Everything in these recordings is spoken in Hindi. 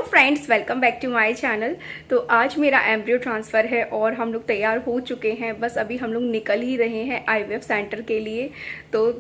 Friends, welcome back to my channel. तो आज मेरा एम्ब्रियो ट्रांसफ़र है और हम लोग तैयार हो चुके हैं। बस अभी हम लोग निकल ही रहे हैं आईवीएफ सेंटर के लिए। तो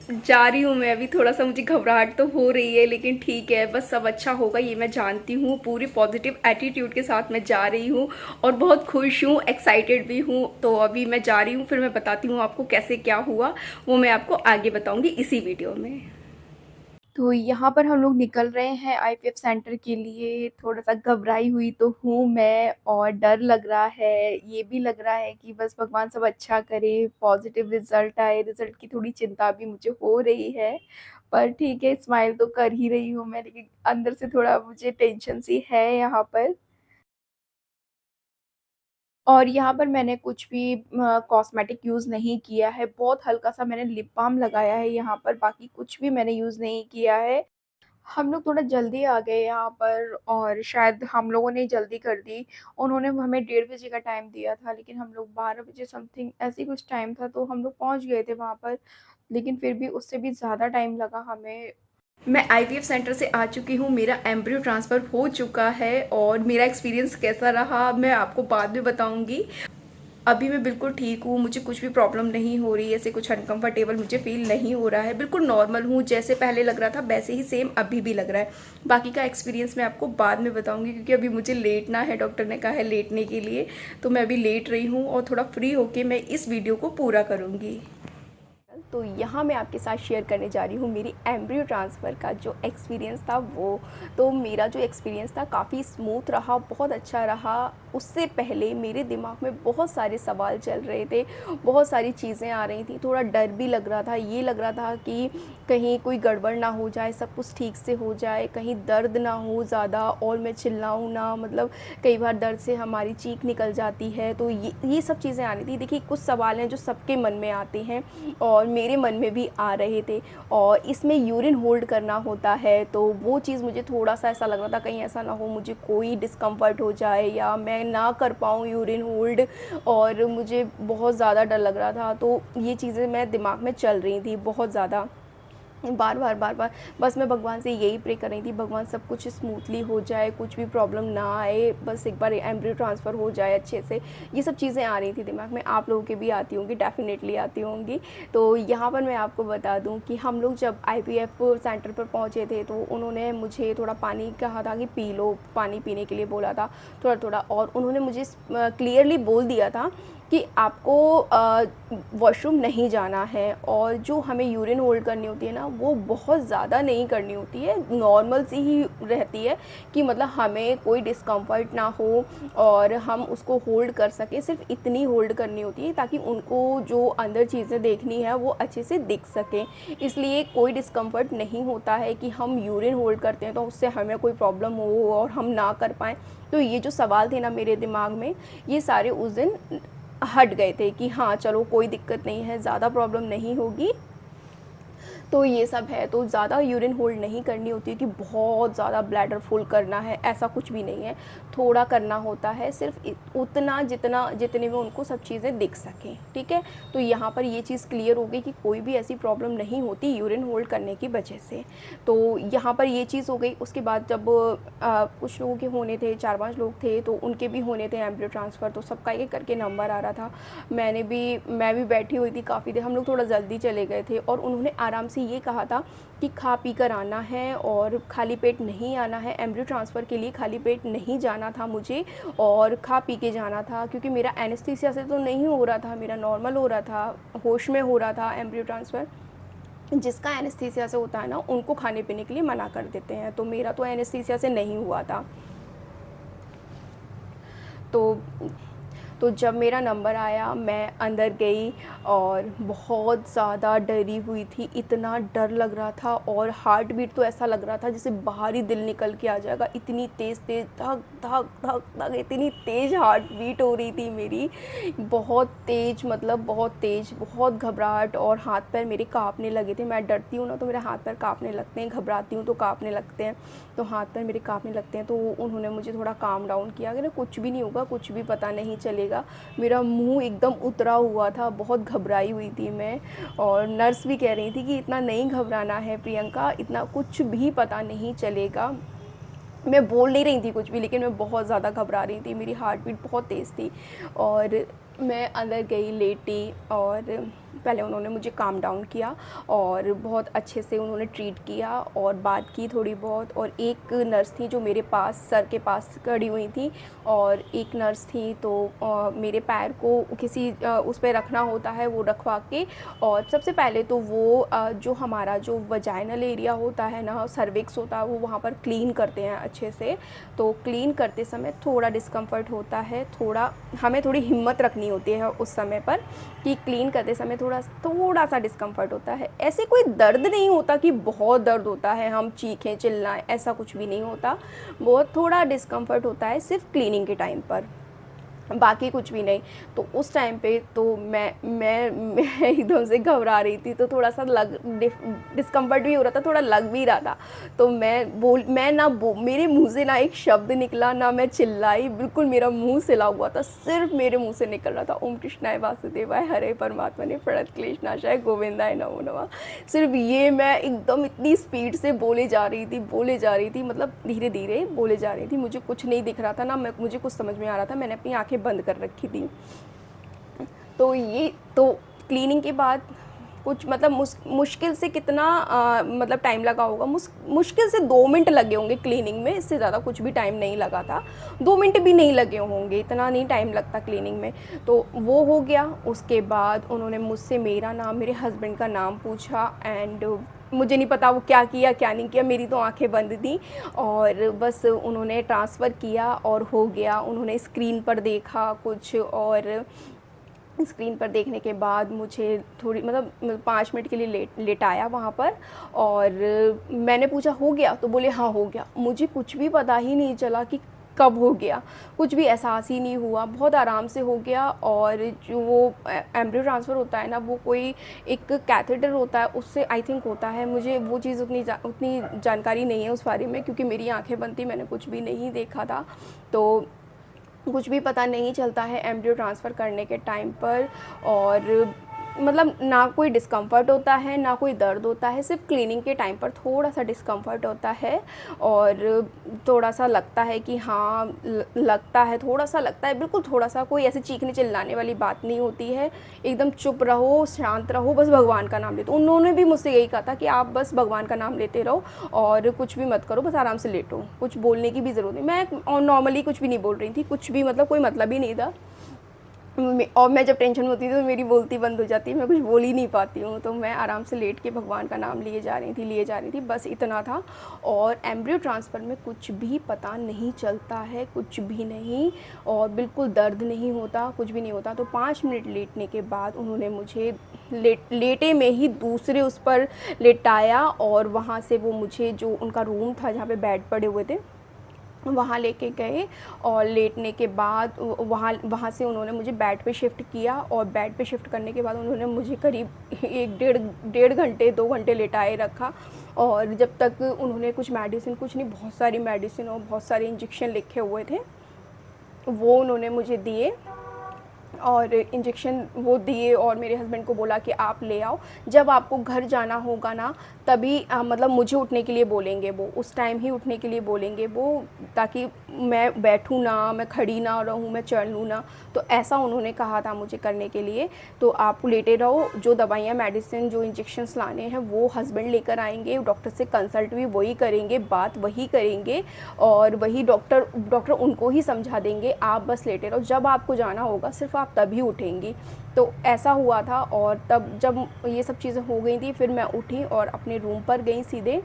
जा रही हूँ मैं अभी। थोड़ा सा मुझे घबराहट तो हो रही है, लेकिन ठीक है, बस सब अच्छा होगा ये मैं जानती हूँ। पूरी पॉजिटिव एटीट्यूड के साथ मैं जा रही हूँ और बहुत खुश हूँ, एक्साइटेड भी हूँ। तो अभी मैं जा रही हूँ, फिर मैं बताती हूँ आपको कैसे क्या हुआ, वो मैं आपको आगे बताऊँगी इसी वीडियो में। तो यहाँ पर हम लोग निकल रहे हैं आईवीएफ सेंटर के लिए। थोड़ा सा घबराई हुई तो हूँ मैं, और डर लग रहा है, ये भी लग रहा है कि बस भगवान सब अच्छा करे, पॉजिटिव रिजल्ट आए। रिजल्ट की थोड़ी चिंता भी मुझे हो रही है, पर ठीक है, स्माइल तो कर ही रही हूँ मैं, लेकिन अंदर से थोड़ा मुझे टेंशन सी है यहाँ पर। और यहाँ पर मैंने कुछ भी कॉस्मेटिक यूज़ नहीं किया है। बहुत हल्का-सा मैंने लिप बाम लगाया है यहाँ पर, बाकी कुछ भी मैंने यूज़ नहीं किया है। हम लोग थोड़ा जल्दी आ गए यहाँ पर, और शायद हम लोगों ने जल्दी कर दी। उन्होंने हमें 1:30 बजे का टाइम दिया था, लेकिन हम लोग 12 बजे समथिंग ऐसे ही कुछ टाइम था, तो हम लोग पहुँच गए थे वहाँ पर। लेकिन फिर भी उससे भी ज़्यादा टाइम लगा हमें। मैं आईवीएफ सेंटर से आ चुकी हूँ, मेरा एम्ब्रियो ट्रांसफ़र हो चुका है और मेरा एक्सपीरियंस कैसा रहा मैं आपको बाद में बताऊँगी। अभी मैं बिल्कुल ठीक हूँ, मुझे कुछ भी प्रॉब्लम नहीं हो रही, ऐसे कुछ अनकंफर्टेबल मुझे फ़ील नहीं हो रहा है। बिल्कुल नॉर्मल हूँ, जैसे पहले लग रहा था वैसे ही सेम अभी भी लग रहा है। बाकी का एक्सपीरियंस मैं आपको बाद में बताऊँगी, क्योंकि अभी मुझे लेटना है, डॉक्टर ने कहा है लेटने के लिए। तो मैं अभी लेट रही हूँ और थोड़ा फ्री होके मैं इस वीडियो को पूरा करूँगी। तो यहाँ मैं आपके साथ शेयर करने जा रही हूँ मेरी एम्ब्रियो ट्रांसफ़र का जो एक्सपीरियंस था वो। तो मेरा जो एक्सपीरियंस था काफ़ी स्मूथ रहा, बहुत अच्छा रहा। उससे पहले मेरे दिमाग में बहुत सारे सवाल चल रहे थे, बहुत सारी चीज़ें आ रही थी, थोड़ा डर भी लग रहा था। ये लग रहा था कि कहीं कोई गड़बड़ ना हो जाए, सब कुछ ठीक से हो जाए, कहीं दर्द ना हो ज़्यादा और मैं चिल्लाऊँ ना। मतलब कई बार दर्द से हमारी चीख निकल जाती है, तो ये सब चीज़ें आ रही थी। देखिए, कुछ सवाल हैं जो सबके मन में आते हैं और मेरे मन में भी आ रहे थे। और इसमें यूरिन होल्ड करना होता है, तो वो चीज़ मुझे थोड़ा-सा ऐसा लग रहा था, कहीं ऐसा ना हो मुझे कोई डिस्कम्फ़र्ट हो जाए या मैं ना कर पाऊँ यूरिन होल्ड, और मुझे बहुत ज़्यादा डर लग रहा था। तो ये चीज़ें मैं दिमाग में चल रही थी बहुत ज़्यादा। बार-बार बस मैं भगवान से यही प्रे कर रही थी, भगवान सब कुछ स्मूथली हो जाए, कुछ भी प्रॉब्लम ना आए, बस एक बार एम्ब्रियो ट्रांसफ़र हो जाए अच्छे से। ये सब चीज़ें आ रही थी दिमाग में, आप लोगों के भी आती होंगी, डेफ़िनेटली आती होंगी। तो यहाँ पर मैं आपको बता दूँ कि हम लोग जब आईवीएफ सेंटर पर पहुँचे थे, तो उन्होंने मुझे थोड़ा पानी कहा था कि पी लो, पानी पीने के लिए बोला था थोड़ा-थोड़ा, और उन्होंने मुझे क्लियरली बोल दिया था कि आपको वॉशरूम नहीं जाना है, और जो हमें यूरिन होल्ड करनी होती है ना, वो बहुत ज़्यादा नहीं करनी होती है, नॉर्मल सी ही रहती है कि मतलब हमें कोई डिस्कम्फर्ट ना हो और हम उसको होल्ड कर सकें। सिर्फ इतनी होल्ड करनी होती है ताकि उनको जो अंदर चीज़ें देखनी है वो अच्छे से दिख सकें। इसलिए कोई डिस्कम्फर्ट नहीं होता है कि हम यूरिन होल्ड करते हैं तो उससे हमें कोई प्रॉब्लम हो और हम ना कर पाएँ। तो ये जो सवाल थे ना मेरे दिमाग में, ये सारे उस दिन हट गए थे कि हाँ चलो कोई दिक्कत नहीं है, ज़्यादा प्रॉब्लम नहीं होगी। तो ये सब है, तो ज़्यादा यूरिन होल्ड नहीं करनी होती है कि बहुत ज़्यादा ब्लैडर फुल करना है, ऐसा कुछ भी नहीं है। थोड़ा करना होता है, सिर्फ उतना जितने में उनको सब चीज़ें दिख सकें, ठीक है। तो यहाँ पर ये चीज़ क्लियर हो गई कि कोई भी ऐसी प्रॉब्लम नहीं होती यूरिन होल्ड करने की वजह से। तो यहाँ पर ये चीज़ हो गई। उसके बाद जब कुछ लोगों के होने थे, 4-5 लोग थे, तो उनके भी होने थे एम्ब्रियो ट्रांसफ़र, तो सबका एक करके नंबर आ रहा था। मैं भी बैठी हुई थी काफ़ी देर। हम लोग थोड़ा जल्दी चले गए थे और उन्होंने आराम से ये कहा था कि खा पी कर आना है और खाली पेट नहीं आना है। एम्ब्रियो ट्रांसफ़र के लिए खाली पेट नहीं जाना था मुझे, और खा पी के जाना था, क्योंकि मेरा एनेस्थीसिया से तो नहीं हो रहा था, मेरा नॉर्मल हो रहा था, होश में हो रहा था एम्ब्रियो ट्रांसफ़र। जिसका एनेस्थीसिया से होता है ना, उनको खाने पीने के लिए मना कर देते हैं, तो मेरा तो एनेस्थीसिया से नहीं हुआ था। तो तो जब मेरा नंबर आया, मैं अंदर गई और बहुत ज़्यादा डरी हुई थी। इतना डर लग रहा था, और हार्ट बीट तो ऐसा लग रहा था जैसे बाहर ही दिल निकल के आ जाएगा। इतनी तेज़-तेज़ धक धक धक धक, इतनी तेज़ हार्ट बीट हो रही थी मेरी, बहुत तेज़, मतलब बहुत तेज़, बहुत घबराहट, और हाथ पैर मेरे काँपने लगे थे। मैं डरती हूँ ना तो मेरे हाथ पैर काँपने लगते हैं, घबराती हूँ तो काँपने लगते हैं, तो हाथ पैर मेरे काँपने लगते हैं। तो उन्होंने मुझे थोड़ा काम डाउन किया कि ना कुछ भी नहीं होगा, कुछ भी पता नहीं चलेगा। मेरा मुँह एकदम उतरा हुआ था, बहुत घबराई हुई थी मैं, और नर्स भी कह रही थी कि इतना नहीं घबराना है प्रियंका, इतना कुछ भी पता नहीं चलेगा। मैं बोल नहीं रही थी कुछ भी, लेकिन मैं बहुत ज़्यादा घबरा रही थी, मेरी हार्ट बीट बहुत तेज़ थी। और मैं अंदर गई, लेटी, और पहले उन्होंने मुझे काम डाउन किया और बहुत अच्छे से उन्होंने ट्रीट किया और बात की थोड़ी बहुत। और एक नर्स थी जो मेरे पास, सर के पास खड़ी हुई थी, और एक नर्स थी तो मेरे पैर को किसी उस पे रखना होता है, वो रखवा के, और सबसे पहले तो वो जो हमारा जो वजाइनल एरिया होता है ना, सर्विक्स होता है, वो वहाँ पर क्लीन करते हैं अच्छे से। तो क्लीन करते समय थोड़ा डिस्कम्फ़र्ट होता है, थोड़ा हमें थोड़ी हिम्मत रखनी होती है उस समय पर, कि क्लीन करते समय थोड़ा सा डिस्कम्फ़र्ट होता है। ऐसे कोई दर्द नहीं होता कि बहुत दर्द होता है, हम चीखें चिल्लाएं, ऐसा कुछ भी नहीं होता। बहुत थोड़ा डिस्कम्फ़र्ट होता है सिर्फ क्लीनिंग के टाइम पर, बाकी कुछ भी नहीं। तो उस टाइम पे तो मैं एकदम से घबरा रही थी, तो थोड़ा सा डिस्कम्फर्ट भी हो रहा था, थोड़ा लग भी रहा था। तो मेरे मुंह से ना एक शब्द निकला, ना मैं चिल्लाई, बिल्कुल मेरा मुंह सिला हुआ था, सिर्फ मेरे मुंह से निकल रहा था ओम कृष्णाय वासुदेवाय हरे परमात्मने प्रणत क्लेशनाशाय गोविंदाय नमो नमः। सिर्फ ये मैं एकदम इतनी स्पीड से बोले जा रही थी, मतलब धीरे धीरे बोले जा रही थी। मुझे कुछ नहीं दिख रहा था, ना मुझे कुछ समझ में आ रहा था, मैंने अपनी आंखें बंद कर रखी थी। तो क्लीनिंग के बाद कुछ मतलब मुश्किल से कितना मतलब टाइम लगा होगा, मुश्किल से 2 मिनट लगे होंगे क्लीनिंग में, इससे ज़्यादा कुछ भी टाइम नहीं लगा था। 2 मिनट भी नहीं लगे होंगे, इतना नहीं टाइम लगता क्लीनिंग में। तो वो हो गया। उसके बाद उन्होंने मुझसे मेरा नाम, मेरे हस्बैंड का नाम पूछा, एंड मुझे नहीं पता वो क्या किया क्या नहीं किया, मेरी तो आंखें बंद थी। और बस उन्होंने ट्रांसफ़र किया और हो गया। उन्होंने स्क्रीन पर देखा कुछ, और स्क्रीन पर देखने के बाद मुझे थोड़ी मतलब 5 मिनट के लिए लेटाया वहाँ पर। और मैंने पूछा हो गया, तो बोले हाँ हो गया। मुझे कुछ भी पता ही नहीं चला कि कब हो गया, कुछ भी एहसास ही नहीं हुआ, बहुत आराम से हो गया। और जो वो एम्ब्रियो ट्रांसफ़र होता है ना, वो कोई एक कैथेटर होता है, उससे आई थिंक होता है। मुझे वो चीज़ उतनी जानकारी नहीं है उस बारे में, क्योंकि मेरी आंखें बंद थी, मैंने कुछ भी नहीं देखा था। तो कुछ भी पता नहीं चलता है एम्ब्रियो ट्रांसफ़र करने के टाइम पर। और मतलब ना कोई डिस्कम्फ़र्ट होता है, ना कोई दर्द होता है, सिर्फ क्लीनिंग के टाइम पर थोड़ा सा डिस्कम्फ़र्ट होता है। और थोड़ा सा लगता है कि हाँ लगता है, थोड़ा सा लगता है, बिल्कुल थोड़ा सा, कोई ऐसे चीखने चिल्लाने वाली बात नहीं होती है। एकदम चुप रहो, शांत रहो, बस भगवान का नाम लेते। उन्होंने भी मुझसे यही कहा था कि आप बस भगवान का नाम लेते रहो और कुछ भी मत करो, बस आराम से लेटो, कुछ बोलने की भी ज़रूरत नहीं। मैं नॉर्मली कुछ भी नहीं बोल रही थी, कुछ भी मतलब कोई मतलब ही नहीं था। और मैं जब टेंशन में होती थी तो मेरी बोलती बंद हो जाती है, मैं कुछ बोल ही नहीं पाती हूँ। तो मैं आराम से लेट के भगवान का नाम लिए जा रही थी, बस इतना था। और एम्ब्रियो ट्रांसफ़र में कुछ भी पता नहीं चलता है, कुछ भी नहीं, और बिल्कुल दर्द नहीं होता, कुछ भी नहीं होता। तो 5 मिनट लेटने के बाद उन्होंने मुझे लेटे में ही दूसरे उस पर लेटाया, और वहाँ से वो मुझे जो उनका रूम था जहाँ पे बेड पड़े हुए थे, वहाँ लेके गए। और लेटने के बाद वहाँ से उन्होंने मुझे बेड पे शिफ्ट किया। और बेड पे शिफ्ट करने के बाद उन्होंने मुझे करीब एक डेढ़ घंटे 2 घंटे लेटाए रखा। और जब तक उन्होंने कुछ मेडिसिन, कुछ नहीं, बहुत सारी मेडिसिन और बहुत सारे इंजेक्शन लिखे हुए थे, वो उन्होंने मुझे दिए। और इंजेक्शन वो दिए, और मेरे हस्बैंड को बोला कि आप ले आओ, जब आपको घर जाना होगा ना तभी मतलब मुझे उठने के लिए बोलेंगे, वो उस टाइम ही उठने के लिए बोलेंगे वो, ताकि मैं बैठूँ ना, मैं खड़ी ना रहूँ, मैं चल लूँ ना। तो ऐसा उन्होंने कहा था मुझे करने के लिए। तो आप लेटे रहो, जो दवाइयाँ, मेडिसिन, जो इंजेक्शंस लाने हैं वो हस्बैंड लेकर आएंगे, डॉक्टर से कंसल्ट भी वही करेंगे, बात वही करेंगे, और वही डॉक्टर उनको ही समझा देंगे। आप बस लेटे रहो, जब आपको जाना होगा सिर्फ आप तभी उठेंगी। तो ऐसा हुआ था। और तब जब ये सब चीज़ें हो गई थी, फिर मैं उठी और अपने रूम पर गई सीधे।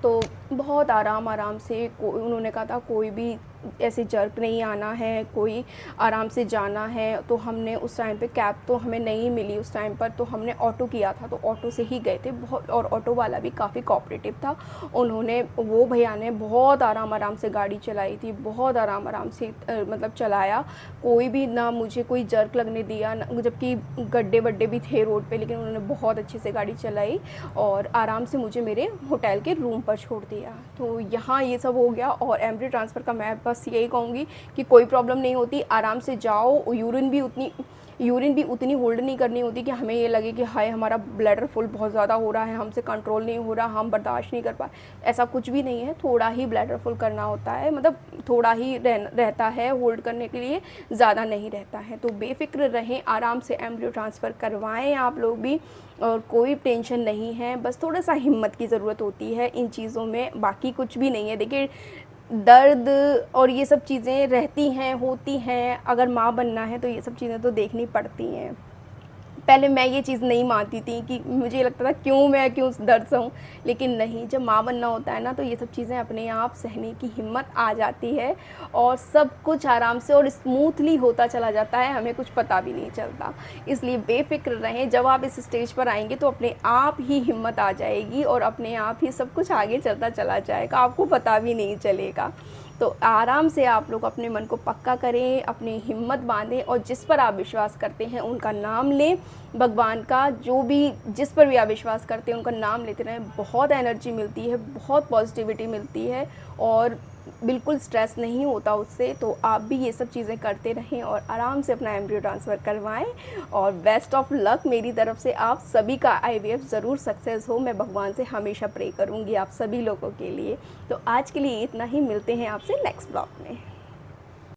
तो बहुत आराम से उन्होंने कहा था कोई भी ऐसे जर्क नहीं आना है, कोई आराम से जाना है। तो हमने उस टाइम पे कैब तो हमें नहीं मिली उस टाइम पर, तो हमने ऑटो किया था, तो ऑटो से ही गए थे बहुत। और ऑटो वाला भी काफ़ी कोऑपरेटिव था, वो भैया ने बहुत आराम से गाड़ी चलाई थी, बहुत आराम से मतलब चलाया। कोई भी ना मुझे कोई जर्क लगने दिया, जबकि गड्ढे वड्ढे भी थे रोड पे, लेकिन उन्होंने बहुत अच्छे से गाड़ी चलाई और आराम से मुझे मेरे होटल के रूम पर छोड़ दिया। तो यहाँ ये सब हो गया। और एम्ब्रियो ट्रांसफ़र का मैं बस यही कहूँगी कि कोई प्रॉब्लम नहीं होती, आराम से जाओ। यूरिन भी उतनी होल्ड नहीं करनी होती कि हमें ये लगे कि हाय हमारा ब्लैडर फुल बहुत ज़्यादा हो रहा है, हमसे कंट्रोल नहीं हो रहा, हम बर्दाश्त नहीं कर पा। ऐसा कुछ भी नहीं है, थोड़ा ही ब्लैडर फुल करना होता है, मतलब थोड़ा ही रहता है होल्ड करने के लिए, ज़्यादा नहीं रहता है। तो बेफ़िक्र रहें, आराम से एम्ब्रियो ट्रांसफ़र करवाएं आप लोग भी, और कोई टेंशन नहीं है। बस थोड़ा सा हिम्मत की ज़रूरत होती है इन चीज़ों में, बाकी कुछ भी नहीं है। देखिए दर्द और ये सब चीज़ें रहती हैं, होती हैं, अगर माँ बनना है तो ये सब चीज़ें तो देखनी पड़ती हैं। पहले मैं ये चीज़ नहीं मानती थी कि मुझे लगता था क्यों दर्द सहूँ, लेकिन नहीं, जब माँ बनना होता है ना तो ये सब चीज़ें अपने आप सहने की हिम्मत आ जाती है और सब कुछ आराम से और स्मूथली होता चला जाता है, हमें कुछ पता भी नहीं चलता। इसलिए बेफ़िक्र रहें, जब आप इस स्टेज पर आएँगे तो अपने आप ही हिम्मत आ जाएगी और अपने आप ही सब कुछ आगे चलता चला जाएगा, आपको पता भी नहीं चलेगा। तो आराम से आप लोग अपने मन को पक्का करें, अपनी हिम्मत बांधें और जिस पर आप विश्वास करते हैं उनका नाम लें, भगवान का जो भी, जिस पर भी आप विश्वास करते हैं उनका नाम लेते रहें। बहुत एनर्जी मिलती है, बहुत पॉजिटिविटी मिलती है और बिल्कुल स्ट्रेस नहीं होता उससे। तो आप भी ये सब चीज़ें करते रहें और आराम से अपना एम्ब्रियो ट्रांसफ़र करवाएं और बेस्ट ऑफ लक मेरी तरफ से। आप सभी का आईवीएफ ज़रूर सक्सेस हो, मैं भगवान से हमेशा प्रे करूँगी आप सभी लोगों के लिए। तो आज के लिए इतना ही, मिलते हैं आपसे नेक्स्ट ब्लॉग में।